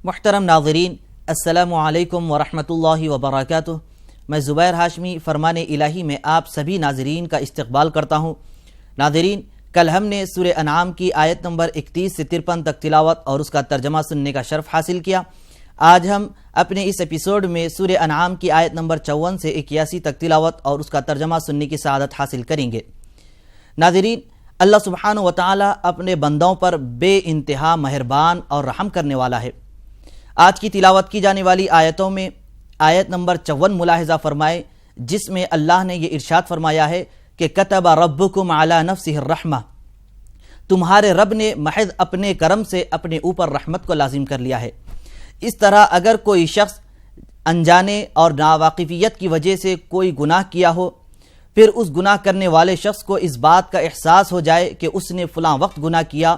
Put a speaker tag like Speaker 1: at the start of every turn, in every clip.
Speaker 1: محترم ناظرین، السلام علیکم ورحمۃ اللہ وبرکاتہ۔ میں زبیر ہاشمی فرمان الہی میں آپ سبھی ناظرین کا استقبال کرتا ہوں۔ ناظرین، کل ہم نے سورہ انعام کی آیت نمبر 31 سے 53 تک تلاوت اور اس کا ترجمہ سننے کا شرف حاصل کیا۔ آج ہم اپنے اس ایپیسوڈ میں سورہ انعام کی آیت نمبر 54 سے 81 تک تلاوت اور اس کا ترجمہ سننے کی سعادت حاصل کریں گے۔ ناظرین، اللہ سبحانہ و تعالی اپنے بندوں پر بے انتہا مہربان اور رحم کرنے والا ہے۔ آج کی تلاوت کی جانے والی آیتوں میں آیت نمبر 54 ملاحظہ فرمائے، جس میں اللہ نے یہ ارشاد فرمایا ہے کہ کتب ربکم علی نفسہ الرحمہ، تمہارے رب نے محض اپنے کرم سے اپنے اوپر رحمت کو لازم کر لیا ہے۔ اس طرح اگر کوئی شخص انجانے اور ناواقفیت کی وجہ سے کوئی گناہ کیا ہو، پھر اس گناہ کرنے والے شخص کو اس بات کا احساس ہو جائے کہ اس نے فلاں وقت گناہ کیا،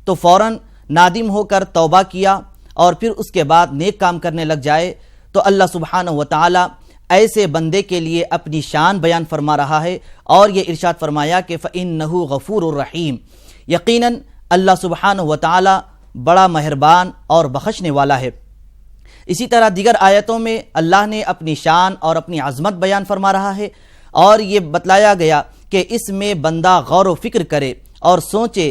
Speaker 1: تو فوراً نادم ہو کر توبہ کیا اور پھر اس کے بعد نیک کام کرنے لگ جائے، تو اللہ سبحانہ و تعالی ایسے بندے کے لیے اپنی شان بیان فرما رہا ہے اور یہ ارشاد فرمایا کہ فَإِنَّهُ غَفُورٌ رَحِيمٌ، یقیناً اللہ سبحانہ و تعالی بڑا مہربان اور بخشنے والا ہے۔ اسی طرح دیگر آیتوں میں اللہ نے اپنی شان اور اپنی عظمت بیان فرما رہا ہے اور یہ بتلایا گیا کہ اس میں بندہ غور و فکر کرے اور سوچے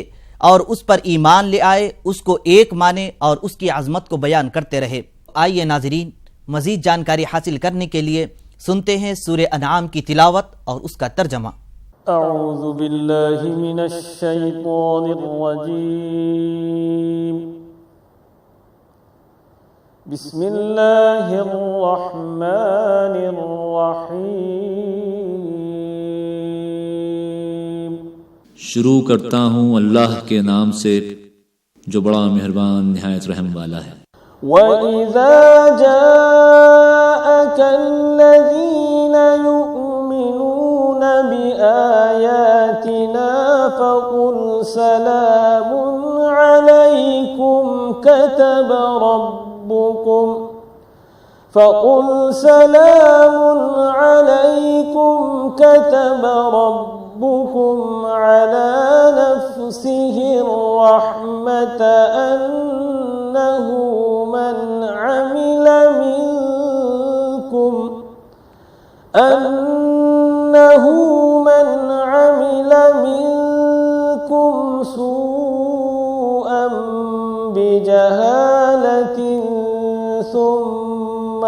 Speaker 1: اور اس پر ایمان لے آئے، اس کو ایک مانے اور اس کی عظمت کو بیان کرتے رہے۔ آئیے ناظرین، مزید جانکاری حاصل کرنے کے لیے سنتے ہیں سورہ انعام کی تلاوت اور اس کا ترجمہ۔
Speaker 2: اعوذ باللہ من الشیطان الرجیم، بسم اللہ الرحمن الرحیم۔
Speaker 3: شروع کرتا ہوں اللہ کے نام سے جو بڑا مہربان نہایت رحم والا ہے۔
Speaker 2: وَإِذَا جَاءَكَ الَّذِينَ يُؤْمِنُونَ بِآيَاتِنَا فَقُلْ سَلَامٌ عَلَيْكُمْ كَتَبَ ربكم على نفسه الرحمة أنه من عمل منكم سوءا بجهالة ثم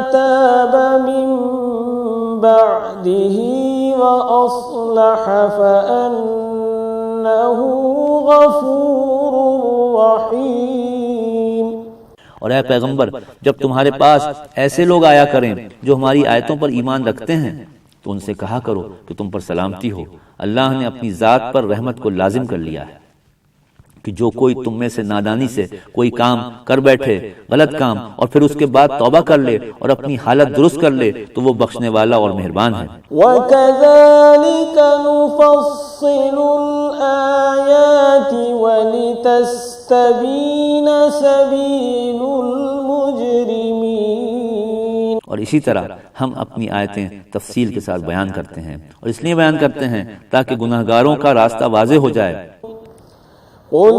Speaker 2: تاب من بعده وأصلح فأنه غفور رحيم۔
Speaker 4: اور اے پیغمبر، جب تمہارے پاس ایسے لوگ آیا کریں جو ہماری آیتوں پر ایمان رکھتے ہیں تو ان سے کہا کرو کہ تم پر سلامتی ہو، اللہ نے اپنی ذات پر رحمت کو لازم کر لیا ہے کہ جو کوئی تم میں سے نادانی سے کوئی کام کر بیٹھے، غلط کام، اور پھر اس کے بعد توبہ کر لے اور اپنی حالت درست کر لے تو وہ بخشنے والا اور مہربان ہے۔
Speaker 2: وَكَذَلِكَ نُفَصِّلُ الْآيَاتِ وَلِتَسْتَبِينَ سَبِيلُ الْمُجْرِمِينَ،
Speaker 4: اور اسی طرح ہم اپنی آیتیں تفصیل کے ساتھ بیان کرتے ہیں، اور اس لیے بیان کرتے ہیں تاکہ گناہگاروں کا راستہ واضح ہو جائے۔
Speaker 2: قل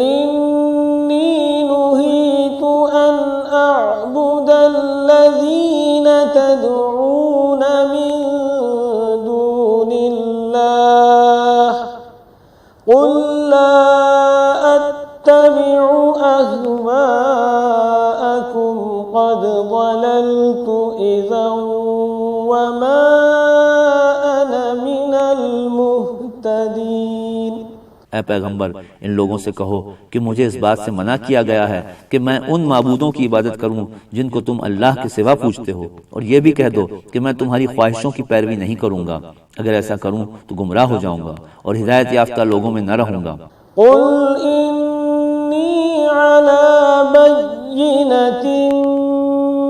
Speaker 2: إني نهيت أن أعبد الذين تدعون من دون الله قل لا أتبع أهواءكم قد ضللت إذا وما أنا من المهتدين۔
Speaker 4: اے پیغمبر، ان لوگوں سے کہو کہ مجھے اس بات سے منع کیا گیا ہے کہ میں ان معبودوں کی عبادت کروں جن کو تم اللہ کے سوا پوجتے ہو، اور یہ بھی کہہ دو کہ میں تمہاری خواہشوں کی پیروی نہیں کروں گا، اگر ایسا کروں تو گمراہ ہو جاؤں گا اور ہدایت یافتہ لوگوں میں نہ رہوں گا۔
Speaker 2: قل انی علی بینۃ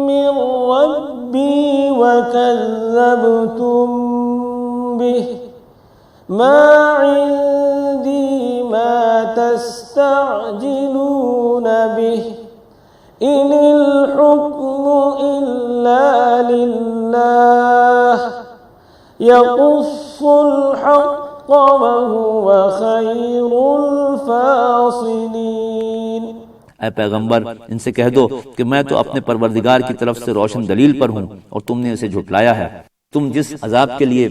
Speaker 2: من ربی وکذبتم بہ ما عندی ما تستعجلون به ان الحكم الا لله يقص الحق وهو خير الفاصلين۔
Speaker 4: اے پیغمبر ان سے کہہ دو کہ میں تو اپنے پروردگار کی طرف سے روشن دلیل پر ہوں اور تم نے اسے جھٹلایا ہے۔ تم جس عذاب کے لیے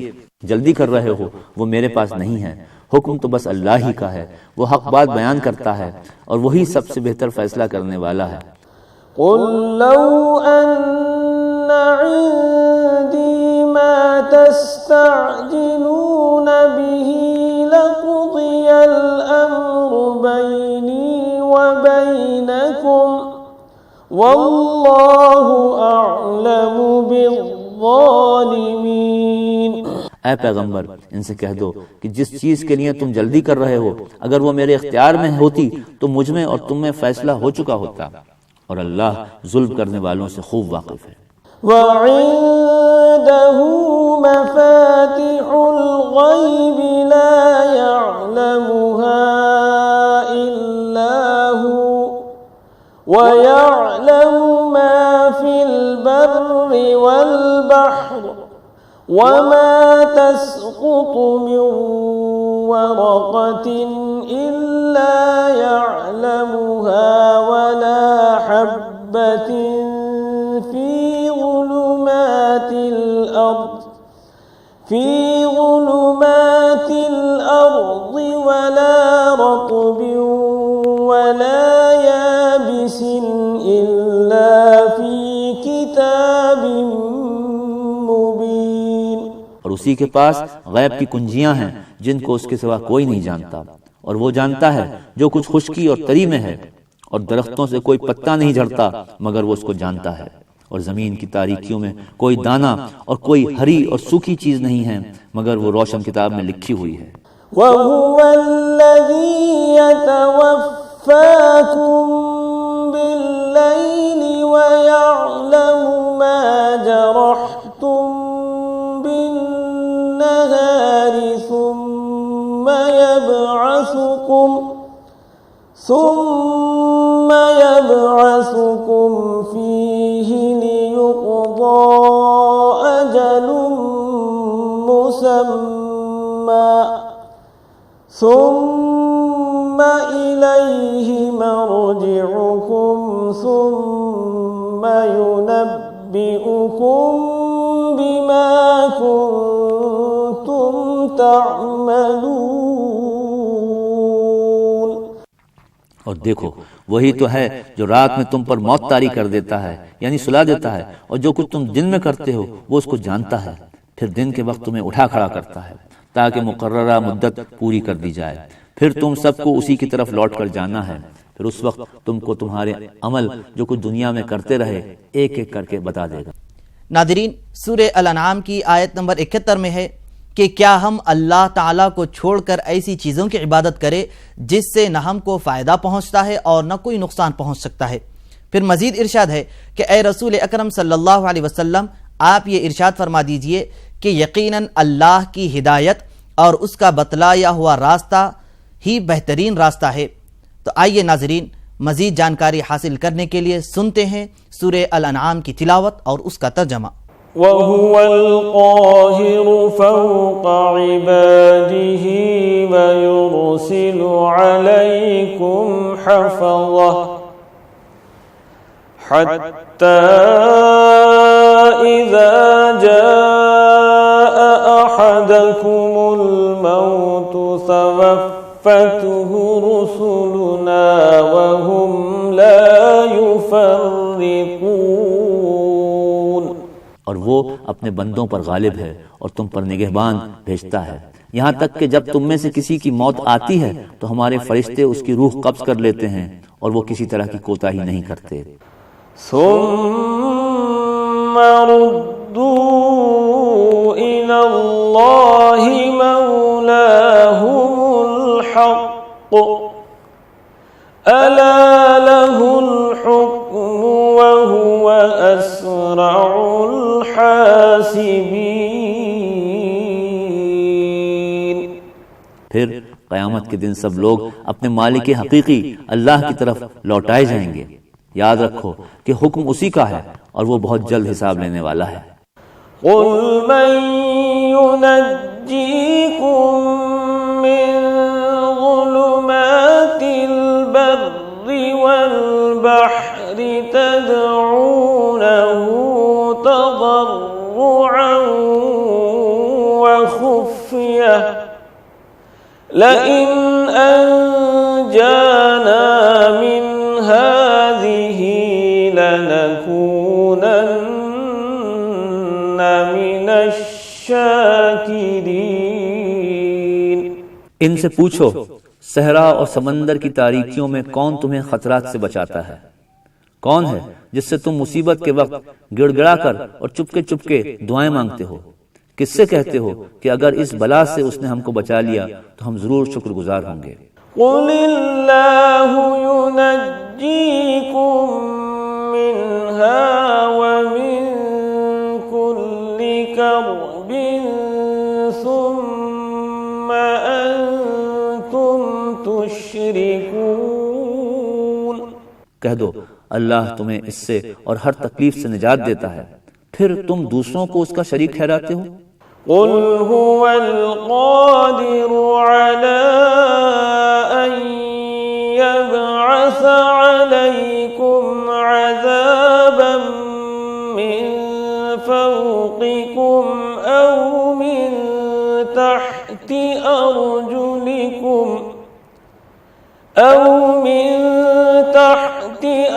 Speaker 4: جلدی کر رہے ہو وہ میرے پاس نہیں ہے، حکم تو بس اللہ ہی کا ہے، وہ حق بات بیان کرتا ہے اور وہی سب سے بہتر فیصلہ کرنے والا ہے۔
Speaker 2: قل لو ان عندي ما تستعجلون به لقضي الأمر بيني وبينكم والله أعلم بالظالمين۔
Speaker 4: اے پیغمبر ان سے کہہ دو کہ جس چیز کے لیے تم جلدی کر رہے ہو اگر وہ میرے اختیار میں ہوتی تو مجھ میں اور تم میں فیصلہ ہو چکا ہوتا، اور اللہ ظلم کرنے والوں سے خوب واقف ہے۔
Speaker 2: وعنده مفاتح الغيب لا يعلمها إلا هو ويعلم ما في البر والبحر وما تسقط من ورقة إلا يعلمها ولا حبة في ظلمات الأرض ولا رطب ولا يابس إلا في كتاب مبين۔
Speaker 4: اور اسی کے پاس غیب کی کنجیاں ہیں جن کو اس کے سوا کوئی نہیں جانتا، اور وہ جانتا ہے جو کچھ خشکی اور تری میں ہے، اور درختوں سے کوئی پتا نہیں جھڑتا مگر وہ اس کو جانتا ہے، اور زمین کی تاریکیوں میں کوئی دانہ اور کوئی ہری اور سوکھی چیز نہیں ہے مگر وہ روشن کتاب میں لکھی ہوئی ہے۔
Speaker 2: وَهُوَ الَّذِي يَتَوَفَّاكُم بِاللَّيْلِ وَيَعْلَمُ مَا جَرَحْتُم بِالنَّهَارِ ثُمَّ يَبْعَثُكُمْ فِيهِ لِيُقْضَى أَجَلٌ مُّسَمًّى ثُمَّ إِلَيْهِ مَرْجِعُكُمْ ثُمَّ يُنَبِّئُكُم بِمَا كُنتُمْ تَعْمَلُونَ۔
Speaker 4: اور دیکھو وہی تو ہے جو رات میں تم پر موت طاری کر دیتا ہے یعنی سلا دیتا ہے، اور جو کچھ تم دن میں کرتے ہو وہ اس کو جانتا ہے، پھر دن کے وقت تمہیں اٹھا کھڑا کرتا ہے تاکہ مقررہ مدت پوری کر دی جائے، پھر تم سب کو اسی کی طرف لوٹ کر جانا ہے، پھر اس وقت تم کو تمہارے عمل جو کچھ دنیا میں کرتے رہے ایک ایک کر کے بتا دے گا۔
Speaker 1: ناظرین سورہ الانعام کی آیت نمبر 71 میں ہے کہ کیا ہم اللہ تعالیٰ کو چھوڑ کر ایسی چیزوں کی عبادت کریں جس سے نہ ہم کو فائدہ پہنچتا ہے اور نہ کوئی نقصان پہنچ سکتا ہے۔ پھر مزید ارشاد ہے کہ اے رسول اکرم صلی اللہ علیہ وسلم آپ یہ ارشاد فرما دیجئے کہ یقیناً اللہ کی ہدایت اور اس کا بتلایا ہوا راستہ ہی بہترین راستہ ہے۔ تو آئیے ناظرین مزید جانکاری حاصل کرنے کے لیے سنتے ہیں سورہ الانعام کی تلاوت اور اس کا ترجمہ۔
Speaker 2: وَهُوَ الْقَاهِرُ فَوْقَ عِبَادِهِ وَيُرْسِلُ عَلَيْكُمْ حَفَظَةً حَتَّى إِذَا جَاءَ أَحَدَكُمُ الْمَوْتُ تَوَفَّتْهُ رُسُلُنَا وَهُمْ لَا يُفَرِّطُونَ۔
Speaker 4: اور وہ اپنے بندوں پر غالب ہے اور تم پر نگہبان بھیجتا ہے، یہاں تک کہ جب تم میں سے کسی کی موت آتی ہے تو ہمارے فرشتے اس کی روح قبض کر لیتے ہیں اور وہ کسی طرح کی کوتاہی نہیں کرتے۔
Speaker 2: ثم ردوا إلى الله مولاهم الحق ألا له الحكم وهو أسرع الحاسبين۔
Speaker 4: پھر قیامت کے دن سب لوگ اپنے مالک حقیقی اللہ کی طرف لوٹائے جائیں گے۔ یاد رکھو کہ حکم اسی کا ہے اور وہ بہت جلد حساب لینے والا ہے۔
Speaker 2: قل من ينجيكم لئن أنجانا من هذه لنكونن من الشاكرين۔
Speaker 4: ان سے پوچھو صحرا اور سمندر کی تاریکیوں میں کون تمہیں خطرات سے بچاتا ہے؟ کون ہے جس سے تم مصیبت کے وقت گڑ گڑا کر اور چپکے چپکے دعائیں مانگتے ہو؟ کس سے کہتے ہو کہ اگر اس بلا سے اس نے ہم کو بچا لیا تو ہم ضرور شکر گزار ہوں گے؟
Speaker 2: قل اللہ ينجيكم منها ومن كل كرب ثم أنتم تشركون۔
Speaker 4: کہہ دو اللہ تمہیں اس سے اور ہر تکلیف سے نجات دیتا ہے، پھر تم دوسروں کو اس کا شریک ٹھہراتے ہو۔
Speaker 2: قل هو القادر على أن يبعث عليكم عذابا من فوقكم أو من تحت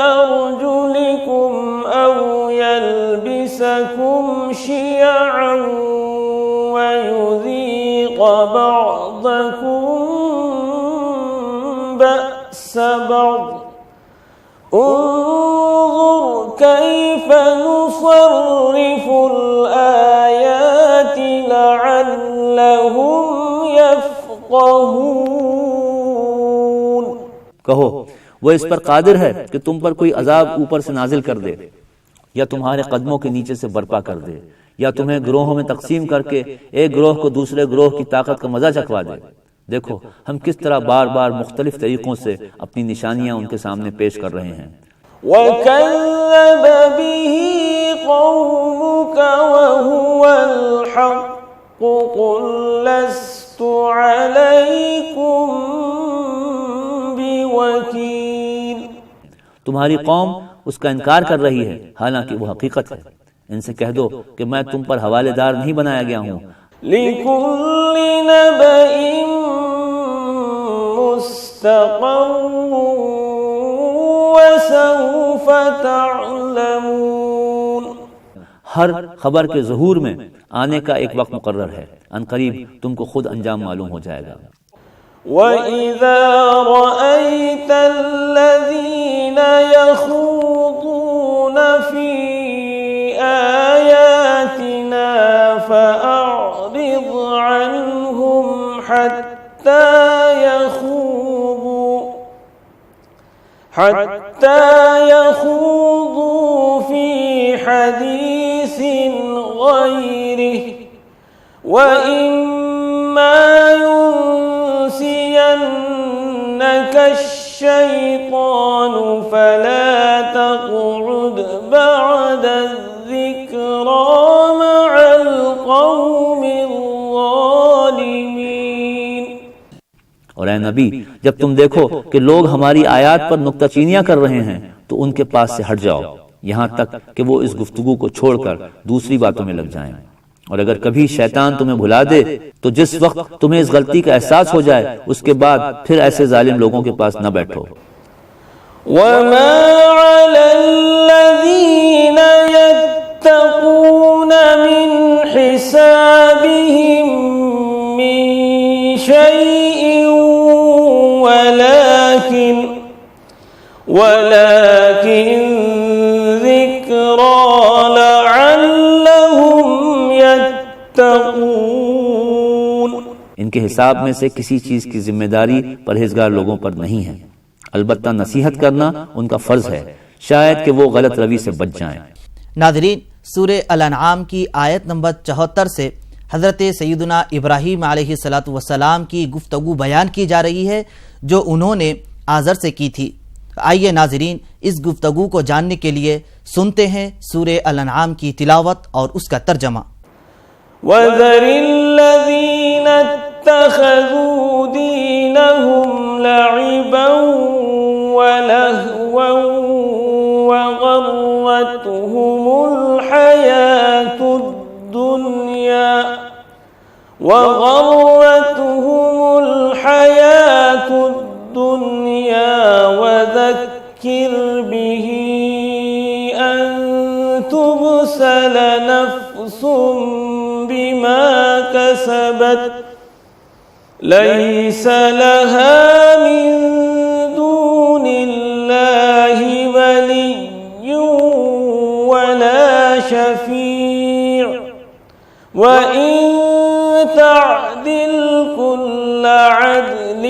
Speaker 2: أرجلكم أو يلبسكم شيعا ويذيق بعضكم بأس بعض انظر كيف نصرف الآيات لعلهم يفقهون۔
Speaker 4: کہو وہ اس پر قادر ہے کہ تم پر کوئی عذاب اوپر سے نازل کر دے یا تمہارے قدموں کے نیچے سے برپا کر دے یا تمہیں گروہوں میں تقسیم کر کے ایک گروہ کو دوسرے گروہ کی طاقت کا مزہ چکھوا دے۔ دیکھو ہم کس طرح بار بار مختلف طریقوں سے اپنی نشانیاں ان کے سامنے پیش کر رہے ہیں۔
Speaker 2: وَكَذَّبَ بِهِ قَوْمُكَ وَهُوَ الْحَقُّ قُلْ لَسْتُ عَلَيْكُمْ بِوَكِيلٍ۔
Speaker 4: تمہاری قوم اس کا انکار کر رہی ہے حالانکہ وہ حقیقت ہے۔ ان سے کہہ دو کہ میں تم پر حوالے دار نہیں بنایا گیا ہوں۔
Speaker 2: لِكُلِّ نَبَإٍ مُسْتَقَرٌّ وَسَوْفَ تَعْلَمُونَ۔
Speaker 4: ہر خبر کے ظہور میں آنے کا ایک وقت مقرر ہے، ان قریب تم کو خود انجام معلوم ہو جائے گا۔
Speaker 2: وَإِذَا رَأَيْتَ الَّذِينَ يَخُوضُونَ فِي آيَاتِنَا فَأَعْرِضْ عَنْهُمْ حَتَّى يَخُوضُوا فِي حَدِيثٍ غَيْرِهِ وَإِمَّا يُنسِيَنَّكَ الشَّيْطَانُ فَلَا تَقْعُدْ بَعْدَ الذِّكْرَىٰ مَعَ الْقَوْمِ الظَّالِمِينَ۔
Speaker 4: اور اے نبی جب تم دیکھو کہ لوگ ہماری آیات پر نکتہ چینیاں کر رہے ہیں تو ان کے پاس سے ہٹ جاؤ یہاں تک کہ وہ اس گفتگو کو چھوڑ کر دوسری باتوں میں لگ جائیں۔ اور اگر کبھی شیطان تمہیں بھلا دے تو جس وقت تمہیں اس غلطی کا احساس ہو جائے اس کے بعد پھر ایسے ظالم لوگوں کے پاس نہ بیٹھو۔
Speaker 2: وَمَا عَلَى الَّذِينَ يَتَّقُونَ مِنْ حِسَابِهِمْ مِنْ شَيْءٍ وَلَكِنْ ذِكْرَىٰ لَعَلَّهُمْ يَتَّقُونَ۔
Speaker 4: ان کے حساب میں سے کسی چیز کی ذمہ داری پرہیزگار لوگوں پر نہیں ہے، البتہ نصیحت کرنا ان کا فرض ہے، شاید کہ وہ غلط روی سے بچ جائیں۔
Speaker 1: ناظرین، سورہ الانعام کی آیت نمبر 74 سے حضرت سیدنا ابراہیم علیہ السلام کی گفتگو بیان کی جا رہی ہے جو انہوں نے آزر سے کی تھی۔ آئیے ناظرین اس گفتگو کو جاننے کے لیے سنتے ہیں سورہ الانعام کی تلاوت اور اس کا ترجمہ۔
Speaker 2: وَذَرِ الَّذِينَ اتَّخَذُوا دِينَهُمْ لَعِبًا وَلَهْوًا وَغَرَّتْهُمُ الْحَيَاةُ الدُّنْيَا لنفس بما كسبت ليس لها من دون الله ولي ولا شفيع وإن تعدل كل عدل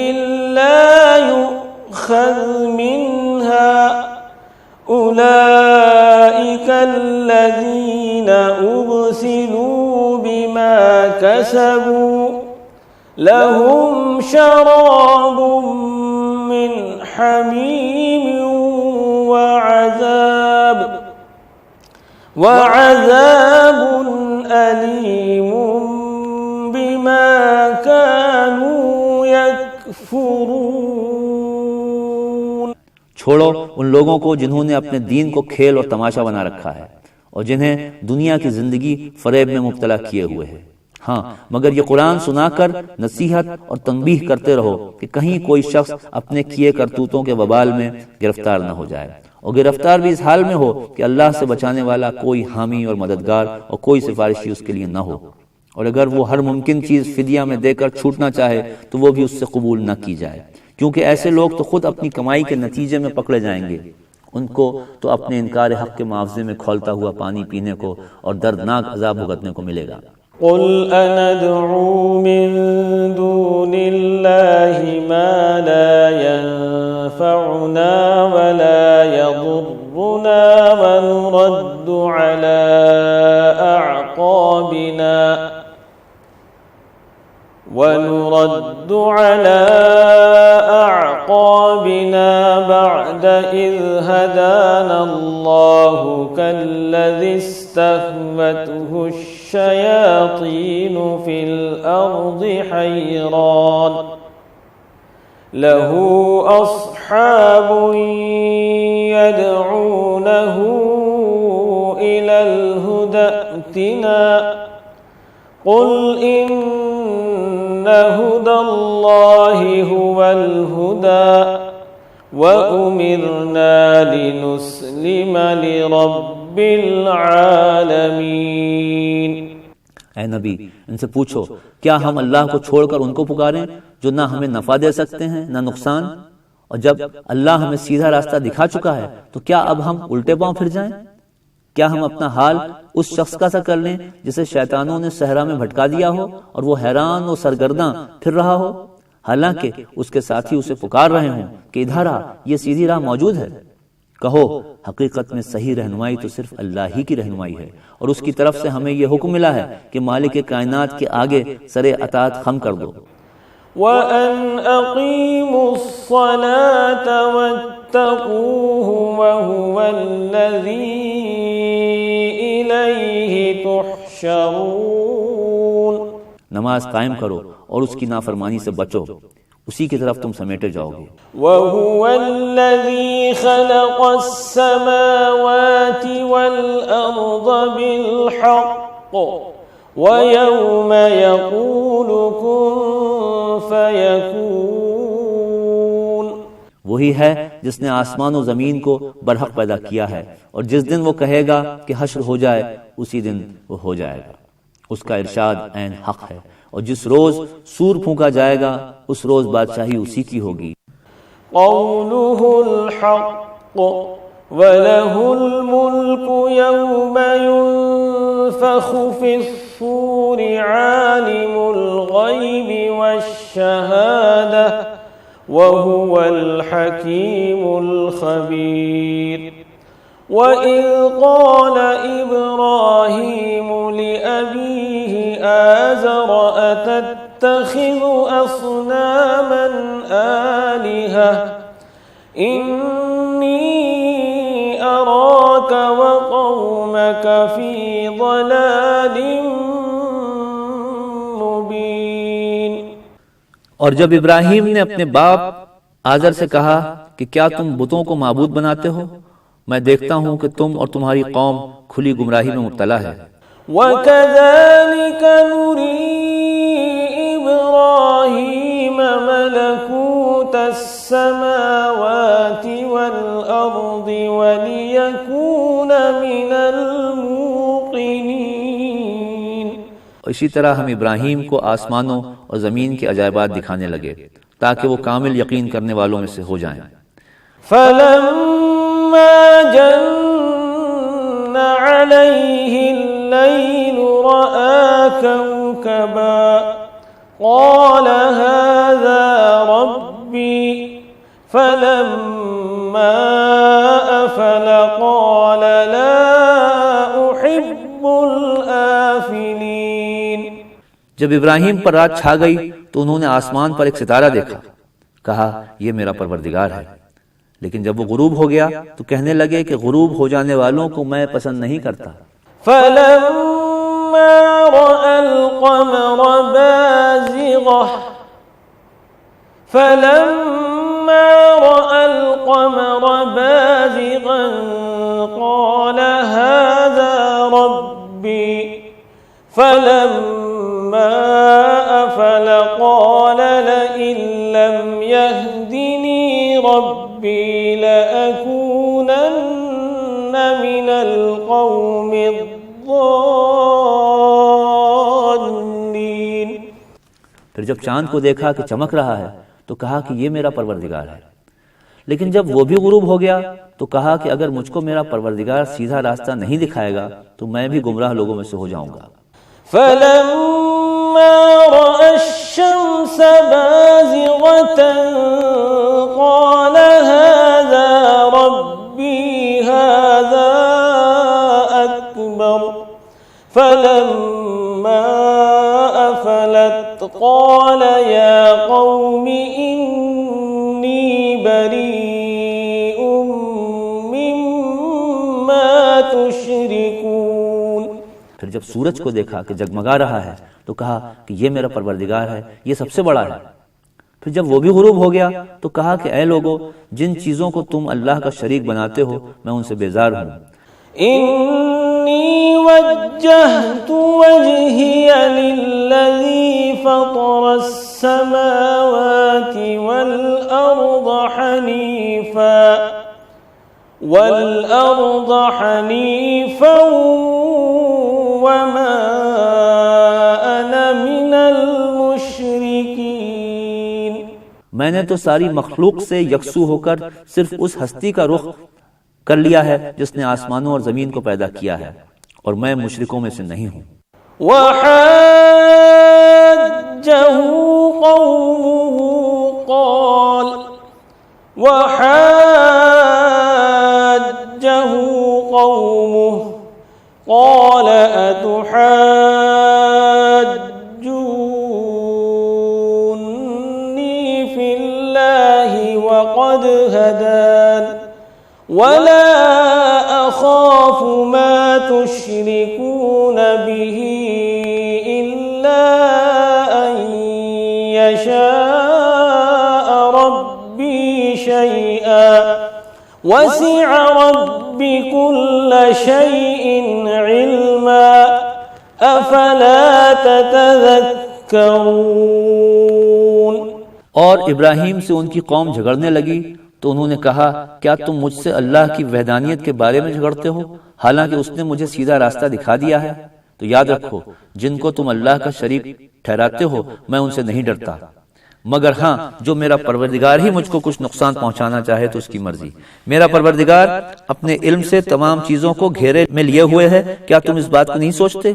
Speaker 2: لا يؤخذ منها أولئك الذين أبسلوا بما كسبوا لهم شراب من حميم وعذاب أليم بما كانوا يكفرون۔
Speaker 4: چھوڑو ان لوگوں کو جنہوں نے اپنے دین کو کھیل اور تماشا بنا رکھا ہے اور جنہیں دنیا کی زندگی فریب میں مبتلا کیے ہوئے ہے۔ ہاں مگر یہ قرآن سنا کر نصیحت اور تنبیہ کرتے رہو کہ کہیں کوئی شخص اپنے کیے کرتوتوں کے وبال میں گرفتار نہ ہو جائے، اور گرفتار بھی اس حال میں ہو کہ اللہ سے بچانے والا کوئی حامی اور مددگار اور کوئی سفارشی اس کے لیے نہ ہو، اور اگر وہ ہر ممکن چیز فدیہ میں دے کر چھوٹنا چاہے تو وہ بھی اس سے قبول نہ کی جائے، کیونکہ ایسے لوگ تو خود اپنی کمائی کے نتیجے میں پکڑے جائیں گے۔ ان کو تو اپنے انکار حق کے معاوضے میں کھولتا ہوا پانی پینے کو اور دردناک عذاب بھگتنے کو ملے گا۔
Speaker 2: قل أندعو من دون الله ما لا ينفعنا ولا يضرنا ونرد على أعقابنا بعد إذ هدانا الله كالذي استهوته الشياطين في الأرض حيران له أصحاب يدعونه إلى الهدى ائتنا قل إن هدى الله هو الهدى وأمرنا لنسلم لرب العالمین۔
Speaker 4: اے نبی ان سے پوچھو کیا ہم اللہ کو چھوڑ کر ان کو پکاریں جو نہ ہمیں نفع دے سکتے ہیں نہ نقصان، اور جب اللہ ہمیں سیدھا راستہ دکھا چکا ہے تو کیا اب ہم الٹے پاؤں پھر جائیں؟ کیا ہم اپنا حال اس شخص کا سا کر لیں جسے شیطانوں نے صحرا میں بھٹکا دیا ہو اور وہ حیران و سرگرداں پھر رہا ہو، حالانکہ اس کے ساتھی اسے پکار رہے ہوں کہ ادھر آ، یہ سیدھی راہ موجود ہے؟ کہو حقیقت میں صحیح رہنمائی تو صرف اللہ ہی کی رہنمائی ہے، اور اس کی طرف سے ہمیں یہ حکم ملا ہے کہ مالک کائنات کے آگے سر اطاعت خم کر دو۔
Speaker 2: وَأَنْ أَقِيمُوا الصَّلَاةَ وَاتَّقُوهُ وَهُوَ الَّذِي إِلَيْهِ تُحْشَرُونَ۔
Speaker 4: نماز قائم کرو اور اس کی نافرمانی سے بچو، اسی کی طرف تم سمیٹے جاؤ گے۔
Speaker 2: وَهُوَ الَّذِي خَلَقَ السَّمَاوَاتِ وَالْأَرْضَ بِالْحَقِّ وَيَوْمَ يَقُولُ كُن فَيَكُونُ۔
Speaker 4: وہی ہے جس نے آسمان و زمین کو برحق پیدا کیا ہے، اور جس دن وہ کہے گا کہ حشر ہو جائے اسی دن وہ ہو جائے گا۔ اس کا ارشاد عین حق ہے، اور جس روز سور پھونکا جائے گا اس روز بادشاہی اسی کی ہوگی۔
Speaker 2: قَوْلُهُ الْحَقُّ وَلَهُ الْمُلْكُ يَوْمَ يُنفَخُ فِي الصُّورِ عَالِمُ الْغَيْبِ وَالشَّهَادَةِ وَهُوَ الْحَكِيمُ الْخَبِيرُ۔ وَإِذْ قَالَ إِبْرَاهِيمُ لِأَبِيهِ آزَرَ أَتَتَّخِذُ أَصْنَامًا آلِهَةً إِنِّي أَرَاكَ وَقَوْمَكَ فِي ضَلَالٍ مُبِينٍ۔
Speaker 4: اور جب ابراہیم نے اپنے باپ آزر سے کہا کہ کیا تم بتوں کو معبود بناتے ہو، میں دیکھتا ہوں کہ تم اور تمہاری قوم کھلی گمراہی میں مبتلا ہے۔
Speaker 2: وَكَذَلِكَ نُرِي إِبْرَاهِيمَ مَلَكُوتَ السَّمَاوَاتِ وَالْأَرْضِ وَلِيَكُونَ مِنَ الْمُوقِنِينَ۔
Speaker 4: اور اسی طرح ہم ابراہیم کو آسمانوں اور زمین کے عجائبات دکھانے لگے تاکہ وہ کامل یقین کرنے والوں میں سے ہو جائیں۔
Speaker 2: فلما جن عليه الليل رأى كوكبا قال هذا ربي فلما أفل قال لا أحب الآفلين۔
Speaker 4: جب ابراہیم پر رات چھا گئی تو انہوں نے آسمان پر ایک ستارہ دیکھا، کہا یہ میرا پروردگار ہے، لیکن جب وہ غروب ہو گیا تو کہنے لگے کہ غروب ہو جانے والوں کو میں پسند نہیں کرتا۔
Speaker 2: فلما رأى القمر بازغا قال هذا ربي فلما أفل قال لئن لم يهدني ربي لأكونن من القوم الضالين۔
Speaker 4: پھر جب چاند کو دیکھا کہ چمک رہا ہے تو کہا کہ یہ میرا پروردگار ہے، لیکن جب وہ بھی غروب ہو گیا تو کہا کہ اگر مجھ کو میرا پروردگار سیدھا راستہ نہیں دکھائے گا تو میں بھی گمراہ لوگوں میں سے ہو جاؤں گا۔
Speaker 2: فلما رأى الشمس بازغة قال هذا ربي هذا أكبر فلما أفلت قال يا قوم إني بريء مما تشركون۔
Speaker 4: پھر جب سورج کو دیکھا کہ جگمگا رہا ہے تو کہا کہ یہ میرا پروردگار ہے، یہ سب سے بڑا ہے۔ پھر جب وہ بھی غروب ہو گیا تو کہا کہ اے لوگو، جن چیزوں کو تم اللہ کا شریک بناتے ہو میں ان سے بیزار ہوں۔
Speaker 2: إني وجهت وجهي للذي فطر السماوات والأرض حنيفا وما أنا من المشركين۔
Speaker 4: میں نے تو ساری مخلوق سے یکسو ہو کر صرف اس ہستی کا رخ کر لیا ہے جس نے آسمانوں اور زمین کو پیدا کیا ہے، اور میں مشرکوں میں سے نہیں ہوں۔
Speaker 2: وحاجه قومه قال أتحاجوني في الله وقد هدان ولا أخاف ما تشركون به إلا أن يشاء ربي شيئا وسع ربي كل شيء علما أفلا تتذكرون۔
Speaker 4: اور ابراہیم سے ان کی قوم جھگڑنے لگی تو انہوں نے کہا کیا تم مجھ سے اللہ کی وحدانیت کے بارے میں جھگڑتے ہو حالانکہ اس نے مجھے سیدھا راستہ دکھا دیا ہے؟ تو یاد رکھو جن کو تم اللہ کا شریک ٹھہراتے ہو میں ان سے نہیں ڈرتا، مگر ہاں جو میرا پروردگار ہی مجھ کو کچھ نقصان پہنچانا چاہے تو اس کی مرضی۔ میرا پروردگار اپنے علم سے تمام چیزوں کو گھیرے میں لیے ہوئے ہے، کیا تم اس بات کو نہیں سوچتے؟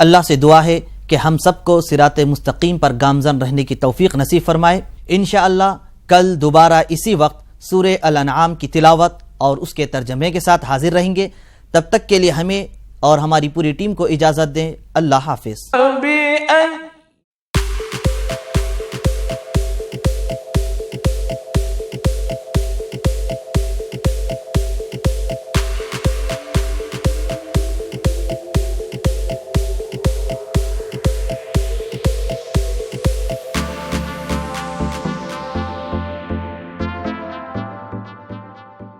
Speaker 1: اللہ سے دعا ہے کہ ہم سب کو صراط مستقیم پر گامزن رہنے کی توفیق نصیب فرمائے۔ انشاءاللہ کل دوبارہ اسی وقت سورہ الانعام کی تلاوت اور اس کے ترجمے کے ساتھ حاضر رہیں گے۔ تب تک کے لیے ہمیں اور ہماری پوری ٹیم کو اجازت دیں۔ اللہ حافظ۔